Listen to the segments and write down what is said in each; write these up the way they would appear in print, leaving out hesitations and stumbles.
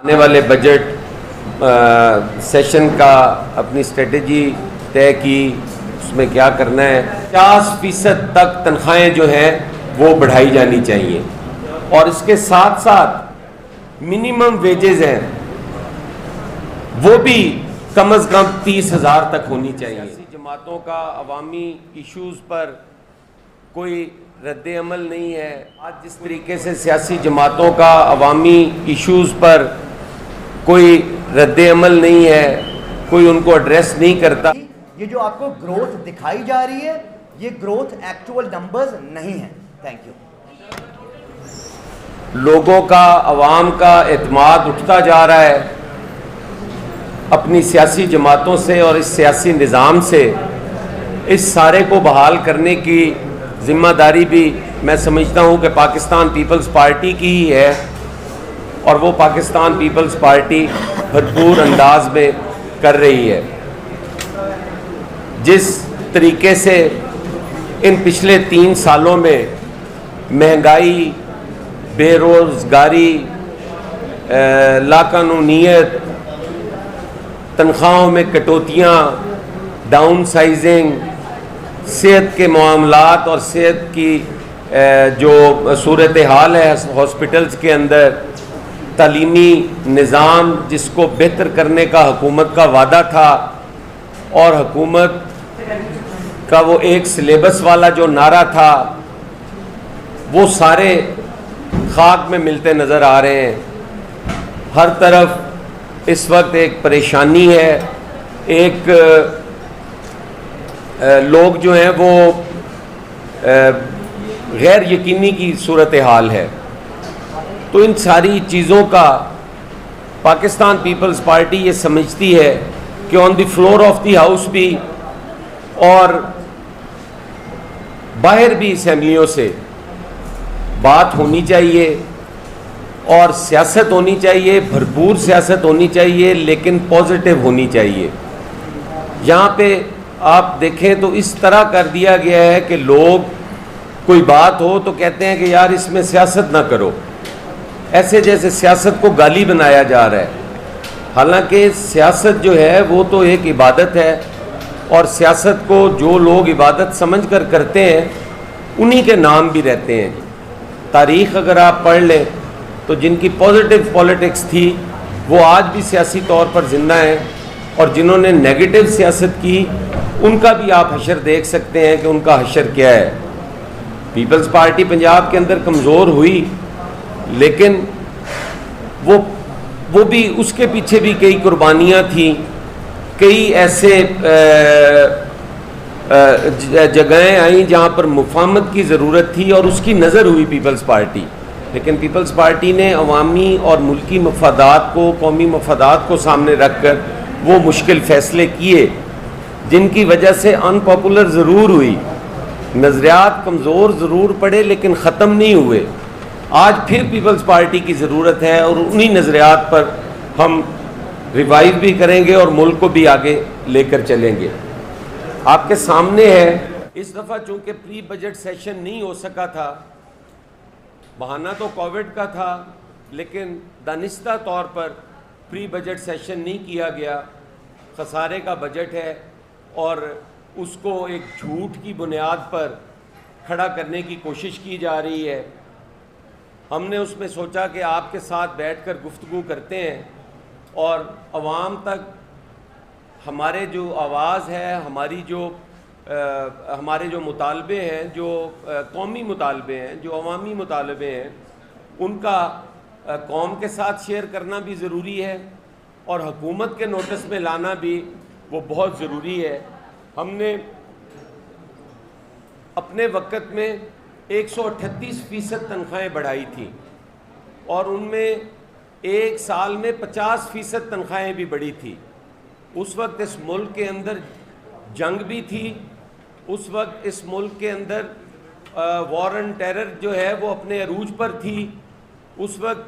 آنے والے budget session کا اپنی اسٹریٹجی طے کی، اس میں کیا کرنا ہے۔ 50% تک تنخواہیں جو ہیں وہ بڑھائی جانی چاہیے، اور اس کے ساتھ ساتھ منیمم ویجز ہیں وہ بھی کم از کم 30,000 تک ہونی چاہیے۔ سیاسی جماعتوں کا عوامی ایشوز پر کوئی رد عمل نہیں ہے۔ آج جس طریقے سے سیاسی جماعتوں کا عوامی ایشوز پر کوئی رد عمل نہیں ہے، کوئی ان کو ایڈریس نہیں کرتا۔ یہ جو آپ کو گروتھ دکھائی جا رہی ہے، یہ گروتھ ایکچول نمبرز نہیں ہیں۔ Thank you. لوگوں کا، عوام کا اعتماد اٹھتا جا رہا ہے اپنی سیاسی جماعتوں سے اور اس سیاسی نظام سے۔ اس سارے کو بحال کرنے کی ذمہ داری بھی میں سمجھتا ہوں کہ پاکستان پیپلز پارٹی کی ہی ہے، اور وہ پاکستان پیپلز پارٹی بھرپور انداز میں کر رہی ہے۔ جس طریقے سے ان پچھلے 3 سالوں میں مہنگائی، بے روزگاری، لاقانونیت، تنخواہوں میں کٹوتیاں، ڈاؤن سائزنگ، صحت کے معاملات اور صحت کی جو صورتحال ہے ہاسپٹلز کے اندر، تعلیمی نظام جس کو بہتر کرنے کا حکومت کا وعدہ تھا، اور حکومت کا وہ ایک سلیبس والا جو نعرہ تھا، وہ سارے خاک میں ملتے نظر آ رہے ہیں۔ ہر طرف اس وقت ایک پریشانی ہے، ایک لوگ جو ہیں وہ غیر یقینی کی صورتحال ہے۔ تو ان ساری چیزوں کا پاکستان پیپلز پارٹی یہ سمجھتی ہے کہ آن دی فلور آف دی ہاؤس بھی اور باہر بھی اسمبلیوں سے بات ہونی چاہیے، اور سیاست ہونی چاہیے، بھرپور سیاست ہونی چاہیے، لیکن پازیٹیو ہونی چاہیے۔ یہاں پہ آپ دیکھیں تو اس طرح کر دیا گیا ہے کہ لوگ کوئی بات ہو تو کہتے ہیں کہ یار اس میں سیاست نہ کرو، ایسے جیسے سیاست کو گالی بنایا جا رہا ہے۔ حالانکہ سیاست جو ہے وہ تو ایک عبادت ہے، اور سیاست کو جو لوگ عبادت سمجھ کر کرتے ہیں انہی کے نام بھی رہتے ہیں۔ تاریخ اگر آپ پڑھ لیں تو جن کی پازیٹیو پولیٹکس تھی وہ آج بھی سیاسی طور پر زندہ ہیں، اور جنہوں نے نیگیٹو سیاست کی ان کا بھی آپ حشر دیکھ سکتے ہیں کہ ان کا حشر کیا ہے۔ پیپلز پارٹی پنجاب کے اندر کمزور ہوئی، لیکن وہ بھی اس کے پیچھے بھی کئی قربانیاں تھیں، کئی ایسے جگہیں آئیں جہاں پر مفاہمت کی ضرورت تھی، اور اس کی نظر ہوئی پیپلز پارٹی۔ لیکن پیپلز پارٹی نے عوامی اور ملکی مفادات کو، قومی مفادات کو سامنے رکھ کر وہ مشکل فیصلے کیے جن کی وجہ سے ان پاپولر ضرور ہوئی، نظریات کمزور ضرور پڑے، لیکن ختم نہیں ہوئے۔ آج پھر پیپلز پارٹی کی ضرورت ہے، اور انہی نظریات پر ہم ریوائیو بھی کریں گے اور ملک کو بھی آگے لے کر چلیں گے۔ آپ کے سامنے ہے، اس دفعہ چونکہ پری بجٹ سیشن نہیں ہو سکا تھا، بہانہ تو کووڈ کا تھا، لیکن دانستہ طور پر پری بجٹ سیشن نہیں کیا گیا۔ خسارے کا بجٹ ہے، اور اس کو ایک جھوٹ کی بنیاد پر کھڑا کرنے کی کوشش کی جا رہی ہے۔ ہم نے اس میں سوچا کہ آپ کے ساتھ بیٹھ کر گفتگو کرتے ہیں، اور عوام تک ہمارے جو آواز ہے، ہمارے جو مطالبے ہیں، جو قومی مطالبے ہیں، جو عوامی مطالبے ہیں، ان کا قوم کے ساتھ شیئر کرنا بھی ضروری ہے، اور حکومت کے نوٹس میں لانا بھی وہ بہت ضروری ہے۔ ہم نے اپنے وقت میں 138% تنخواہیں بڑھائی تھیں، اور ان میں ایک سال میں 50% تنخواہیں بھی بڑھی تھی۔ اس وقت اس ملک کے اندر جنگ بھی تھی، اس وقت اس ملک کے اندر وار اینڈ ٹیرر جو ہے وہ اپنے عروج پر تھی، اس وقت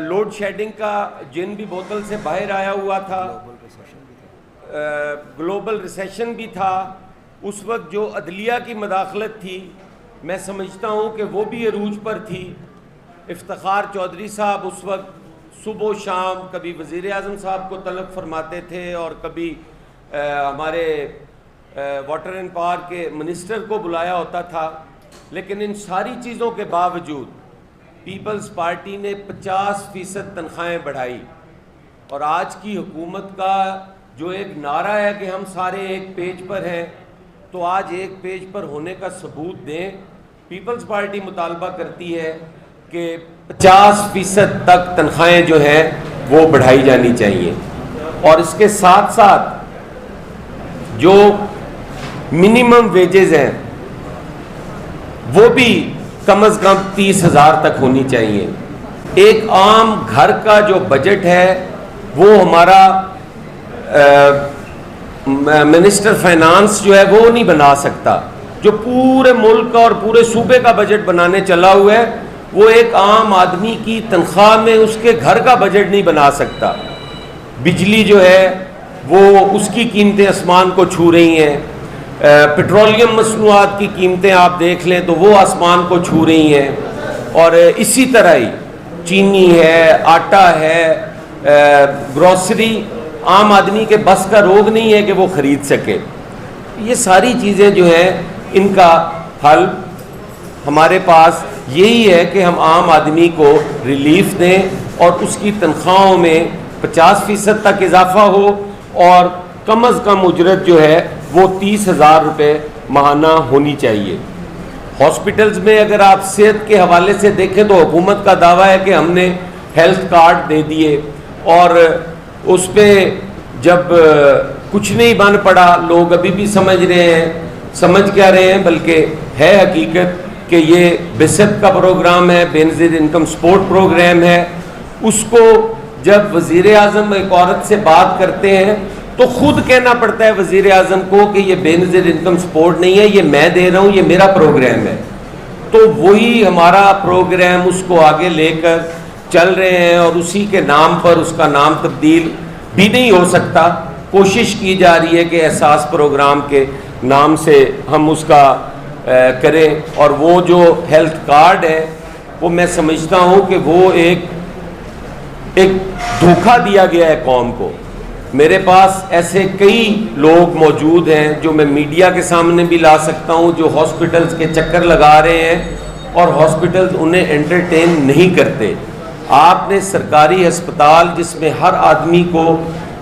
لوڈ شیڈنگ کا جن بھی بوتل سے باہر آیا ہوا تھا، گلوبل ریسیشن بھی تھا، اس وقت جو عدلیہ کی مداخلت تھی میں سمجھتا ہوں کہ وہ بھی عروج پر تھی۔ افتخار چودھری صاحب اس وقت صبح و شام کبھی وزیر اعظم صاحب کو طلب فرماتے تھے اور کبھی ہمارے واٹر اینڈ پاور کے منسٹر کو بلایا ہوتا تھا، لیکن ان ساری چیزوں کے باوجود پیپلز پارٹی نے 50% تنخواہیں بڑھائی. اور آج کی حکومت کا جو ایک نعرہ ہے کہ ہم سارے ایک پیج پر ہیں، تو آج ایک پیج پر ہونے کا ثبوت دیں. پیپلز پارٹی مطالبہ کرتی ہے کہ 50% تک تنخواہیں جو ہیں وہ بڑھائی جانی چاہیے، اور اس کے ساتھ ساتھ جو منیمم ویجز ہیں وہ بھی کم از کم 30,000 تک ہونی چاہیے. ایک عام گھر کا جو بجٹ ہے وہ ہمارا منسٹر فائنانس جو ہے وہ نہیں بنا سکتا. جو پورے ملک اور پورے صوبے کا بجٹ بنانے چلا ہوا ہے وہ ایک عام آدمی کی تنخواہ میں اس کے گھر کا بجٹ نہیں بنا سکتا. بجلی جو ہے وہ اس کی قیمتیں آسمان کو چھو رہی ہیں. پیٹرولیم مصنوعات کی قیمتیں آپ دیکھ لیں تو وہ آسمان کو چھو رہی ہیں. اور اسی طرح ہی چینی ہے، آٹا ہے، گروسری عام آدمی کے بس کا روگ نہیں ہے کہ وہ خرید سکے. یہ ساری چیزیں جو ہیں ان کا حل ہمارے پاس یہی ہے کہ ہم عام آدمی کو ریلیف دیں اور اس کی تنخواہوں میں 50% تک اضافہ ہو، اور کم از کم اجرت جو ہے وہ 30,000 روپے ماہانہ ہونی چاہیے. ہاسپٹلز میں اگر آپ صحت کے حوالے سے دیکھیں تو حکومت کا دعویٰ ہے کہ ہم نے ہیلتھ کارڈ دے دیے، اور اس پہ جب کچھ نہیں بن پڑا لوگ ابھی بھی سمجھ رہے ہیں، سمجھ کیا رہے ہیں بلکہ ہے حقیقت کہ یہ بسپ کا پروگرام ہے، بے نظیر انکم سپورٹ پروگرام ہے. اس کو جب وزیر اعظم ایک عورت سے بات کرتے ہیں تو خود کہنا پڑتا ہے وزیر اعظم کو کہ یہ بے نظیر انکم سپورٹ نہیں ہے، یہ میں دے رہا ہوں، یہ میرا پروگرام ہے. تو وہی ہمارا پروگرام اس کو آگے لے کر چل رہے ہیں، اور اسی کے نام پر اس کا نام تبدیل بھی نہیں ہو سکتا. کوشش کی جا رہی ہے کہ احساس پروگرام کے نام سے ہم اس کا کریں. اور وہ جو ہیلتھ کارڈ ہے وہ میں سمجھتا ہوں کہ وہ ایک دھوکہ دیا گیا ہے قوم کو. میرے پاس ایسے کئی لوگ موجود ہیں جو میں میڈیا کے سامنے بھی لا سکتا ہوں، جو ہاسپٹلز کے چکر لگا رہے ہیں اور ہاسپٹلز انہیں انٹرٹین نہیں کرتے. آپ نے سرکاری ہسپتال جس میں ہر آدمی کو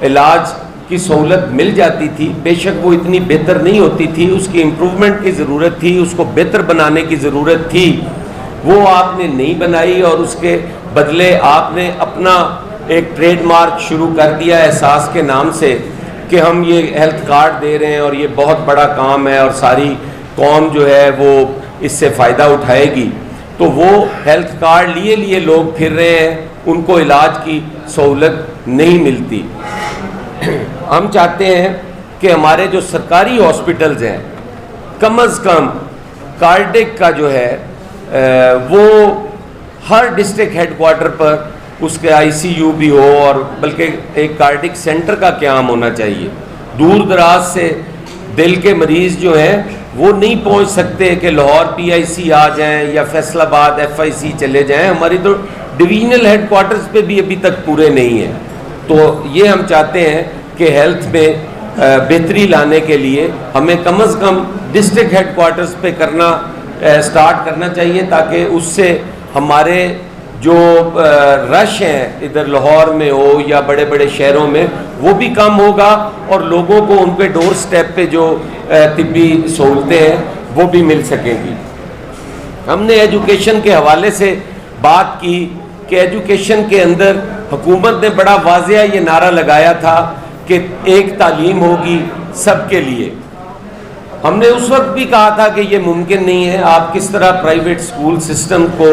علاج کی سہولت مل جاتی تھی، بے شک وہ اتنی بہتر نہیں ہوتی تھی، اس کی امپرومنٹ کی ضرورت تھی، اس کو بہتر بنانے کی ضرورت تھی، وہ آپ نے نہیں بنائی. اور اس کے بدلے آپ نے اپنا ایک ٹریڈ مارک شروع کر دیا احساس کے نام سے کہ ہم یہ ہیلتھ کارڈ دے رہے ہیں اور یہ بہت بڑا کام ہے اور ساری قوم جو ہے وہ اس سے فائدہ اٹھائے گی. تو وہ ہیلتھ کارڈ لیے لوگ پھر رہے ہیں، ان کو علاج کی سہولت نہیں ملتی. ہم چاہتے ہیں کہ ہمارے جو سرکاری ہاسپٹلز ہیں کم از کم کارڈک کا جو ہے وہ ہر ڈسٹرکٹ ہیڈ کوارٹر پر اس کے ICU بھی ہو، اور بلکہ ایک کارڈک سینٹر کا قیام ہونا چاہیے. دور دراز سے دل کے مریض جو ہیں وہ نہیں پہنچ سکتے کہ لاہور PIC آ جائیں یا فیصل آباد FIC چلے جائیں. ہماری تو ڈویژنل ہیڈ کوارٹرز پہ بھی ابھی تک پورے نہیں ہیں. تو یہ ہم چاہتے ہیں کہ ہیلتھ میں بہتری لانے کے لیے ہمیں کم از کم ڈسٹرکٹ ہیڈ کوارٹرز پہ سٹارٹ کرنا چاہیے، تاکہ اس سے ہمارے جو رش ہیں ادھر لاہور میں ہو یا بڑے بڑے شہروں میں وہ بھی کم ہوگا، اور لوگوں کو ان پہ ڈور سٹیپ پہ جو طبی سہولتیں ہیں وہ بھی مل سکیں گی. ہم نے ایجوکیشن کے حوالے سے بات کی کہ ایجوکیشن کے اندر حکومت نے بڑا واضح یہ نعرہ لگایا تھا کہ ایک تعلیم ہوگی سب کے لیے. ہم نے اس وقت بھی کہا تھا کہ یہ ممکن نہیں ہے. آپ کس طرح پرائیویٹ سکول سسٹم کو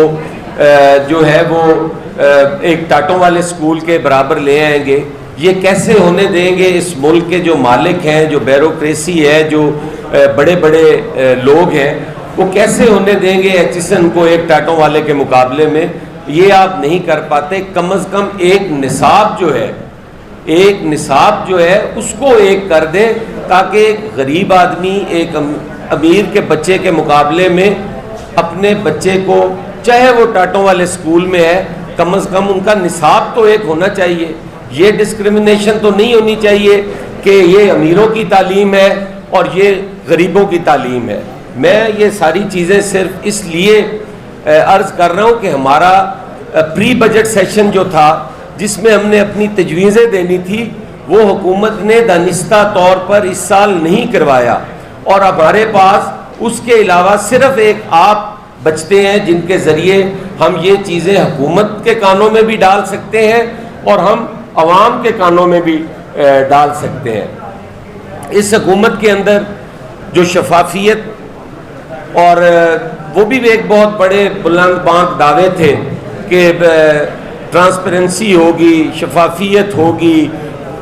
جو ہے وہ ایک ٹاٹوں والے سکول کے برابر لے آئیں گے؟ یہ کیسے ہونے دیں گے؟ اس ملک کے جو مالک ہیں، جو بیوروکریسی ہے، جو بڑے بڑے لوگ ہیں، وہ کیسے ہونے دیں گے HSN کو ایک ٹاٹوں والے کے مقابلے میں؟ یہ آپ نہیں کر پاتے. کم از کم ایک نصاب جو ہے اس کو ایک کر دے، تاکہ ایک غریب آدمی ایک امیر کے بچے کے مقابلے میں اپنے بچے کو، چاہے وہ ٹاٹوں والے سکول میں ہے، کم از کم ان کا نصاب تو ایک ہونا چاہیے. یہ ڈسکرمنیشن تو نہیں ہونی چاہیے کہ یہ امیروں کی تعلیم ہے اور یہ غریبوں کی تعلیم ہے. میں یہ ساری چیزیں صرف اس لیے عرض کر رہا ہوں کہ ہمارا پری بجٹ سیشن جو تھا جس میں ہم نے اپنی تجویزیں دینی تھی وہ حکومت نے دانستہ طور پر اس سال نہیں کروایا, اور ہمارے پاس اس کے علاوہ صرف ایک آپ بچتے ہیں جن کے ذریعے ہم یہ چیزیں حکومت کے کانوں میں بھی ڈال سکتے ہیں اور ہم عوام کے کانوں میں بھی ڈال سکتے ہیں. اس حکومت کے اندر جو شفافیت اور وہ بھی ایک بہت بڑے بلند بانک دعوے تھے کہ ٹرانسپیرنسی ہوگی, شفافیت ہوگی,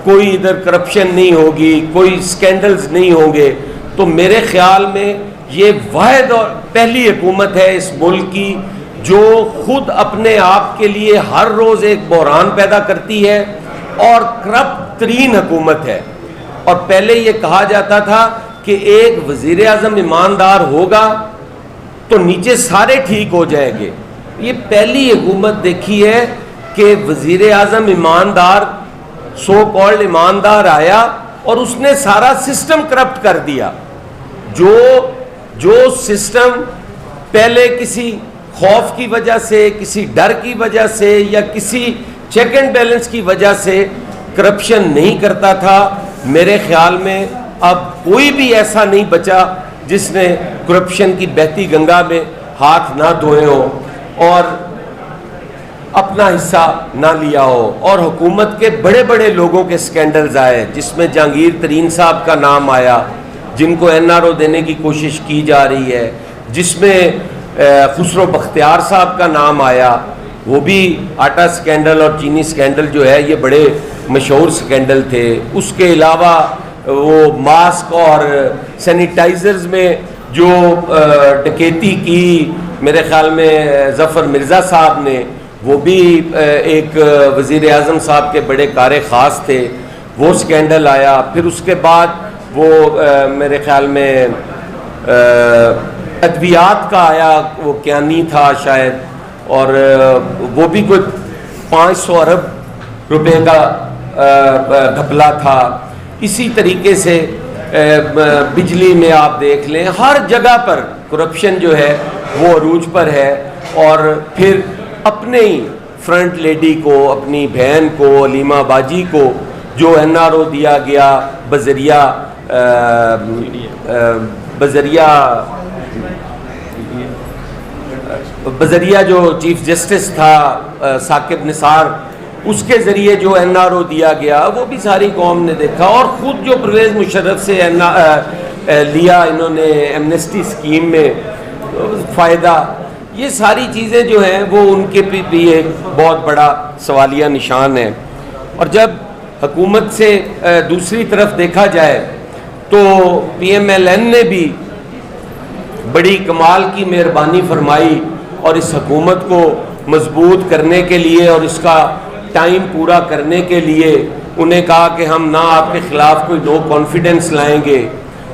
کوئی ادھر کرپشن نہیں ہوگی, کوئی سکینڈلز نہیں ہوں گے, تو میرے خیال میں یہ واحد اور پہلی حکومت ہے اس ملک کی جو خود اپنے آپ کے لیے ہر روز ایک بحران پیدا کرتی ہے اور کرپٹ ترین حکومت ہے. اور پہلے یہ کہا جاتا تھا کہ ایک وزیر اعظم ایماندار ہوگا تو نیچے سارے ٹھیک ہو جائیں گے. یہ پہلی حکومت دیکھی ہے کہ وزیر اعظم ایماندار, سو کالڈ ایماندار آیا اور اس نے سارا سسٹم کرپٹ کر دیا. جو سسٹم پہلے کسی خوف کی وجہ سے, کسی ڈر کی وجہ سے یا کسی چیک اینڈ بیلنس کی وجہ سے کرپشن نہیں کرتا تھا, میرے خیال میں اب کوئی بھی ایسا نہیں بچا جس نے کرپشن کی بہتی گنگا میں ہاتھ نہ دھوئے ہو اور اپنا حصہ نہ لیا ہو. اور حکومت کے بڑے بڑے لوگوں کے سکینڈلز آئے جس میں جہانگیر ترین صاحب کا نام آیا جن کو NRO دینے کی کوشش کی جا رہی ہے, جس میں خسرو بختیار صاحب کا نام آیا, وہ بھی آٹا سکینڈل اور چینی سکینڈل جو ہے یہ بڑے مشہور سکینڈل تھے. اس کے علاوہ وہ ماسک اور سینیٹائزرز میں جو ڈکیتی کی میرے خیال میں ظفر مرزا صاحب نے, وہ بھی ایک وزیر اعظم صاحب کے بڑے کار خاص تھے, وہ سکینڈل آیا. پھر اس کے بعد وہ میرے خیال میں ادویات کا آیا, وہ کیانی تھا شاید, اور وہ بھی کوئی 500 ارب روپے کا گھپلا تھا. اسی طریقے سے بجلی میں آپ دیکھ لیں, ہر جگہ پر کرپشن جو ہے وہ عروج پر ہے. اور پھر اپنے ہی فرنٹ لیڈی کو, اپنی بہن کو, علیمہ باجی کو جو NRO دیا گیا بذریعہ جو چیف جسٹس تھا ثاقب نثار, اس کے ذریعے جو NRO دیا گیا وہ بھی ساری قوم نے دیکھا. اور خود جو پرویز مشرف سے لیا انہوں نے ایمنسٹی اسکیم میں فائدہ, یہ ساری چیزیں جو ہیں وہ ان کے بھی ایک بہت بڑا سوالیہ نشان ہے. اور جب حکومت سے دوسری طرف دیکھا جائے تو PMLN نے بھی بڑی کمال کی مہربانی فرمائی اور اس حکومت کو مضبوط کرنے کے لیے اور اس کا ٹائم پورا کرنے کے لیے انہیں کہا کہ ہم نہ آپ کے خلاف کوئی نو کانفیڈنس لائیں گے,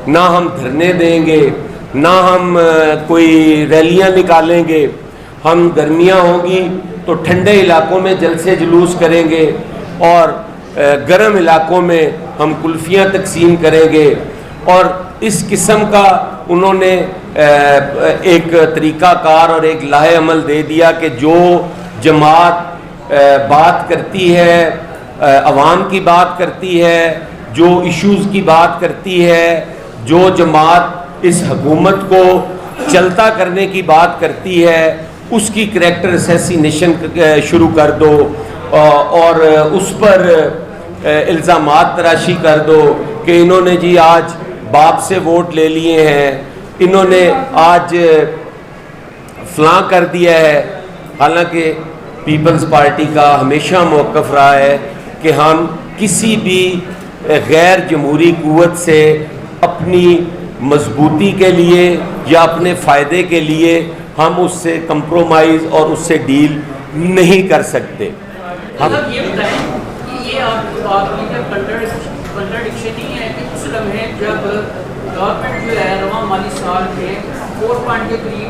نہ ہم دھرنے دیں گے, نہ ہم کوئی ریلیاں نکالیں گے. ہم گرمیاں ہوں گی تو ٹھنڈے علاقوں میں جلسے جلوس کریں گے اور گرم علاقوں میں ہم کلفیاں تقسیم کریں گے. اور اس قسم کا انہوں نے ایک طریقہ کار اور ایک لاہ عمل دے دیا کہ جو جماعت بات کرتی ہے, عوام کی بات کرتی ہے, جو ایشوز کی بات کرتی ہے, جو جماعت اس حکومت کو چلتا کرنے کی بات کرتی ہے, اس کی کریکٹر اسیسینیشن شروع کر دو اور اس پر الزامات تراشی کر دو کہ انہوں نے جی آج باپ سے ووٹ لے لیے ہیں, انہوں نے آج فلاں کر دیا ہے. حالانکہ پیپلز پارٹی کا ہمیشہ موقف رہا ہے کہ ہم کسی بھی غیر جمہوری قوت سے اپنی مضبوطی کے لیے یا اپنے فائدے کے لیے ہم اس سے کمپرومائز اور اس سے ڈیل نہیں کر سکتے. ہم یہ بتائیں کہ یہ آپ بات کی کنٹرڈکشن نہیں ہے کہ اس لمحے جب گورنمنٹ جو ہے رواں مالی سال کے 4 پوائنٹ کے قریب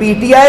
PTI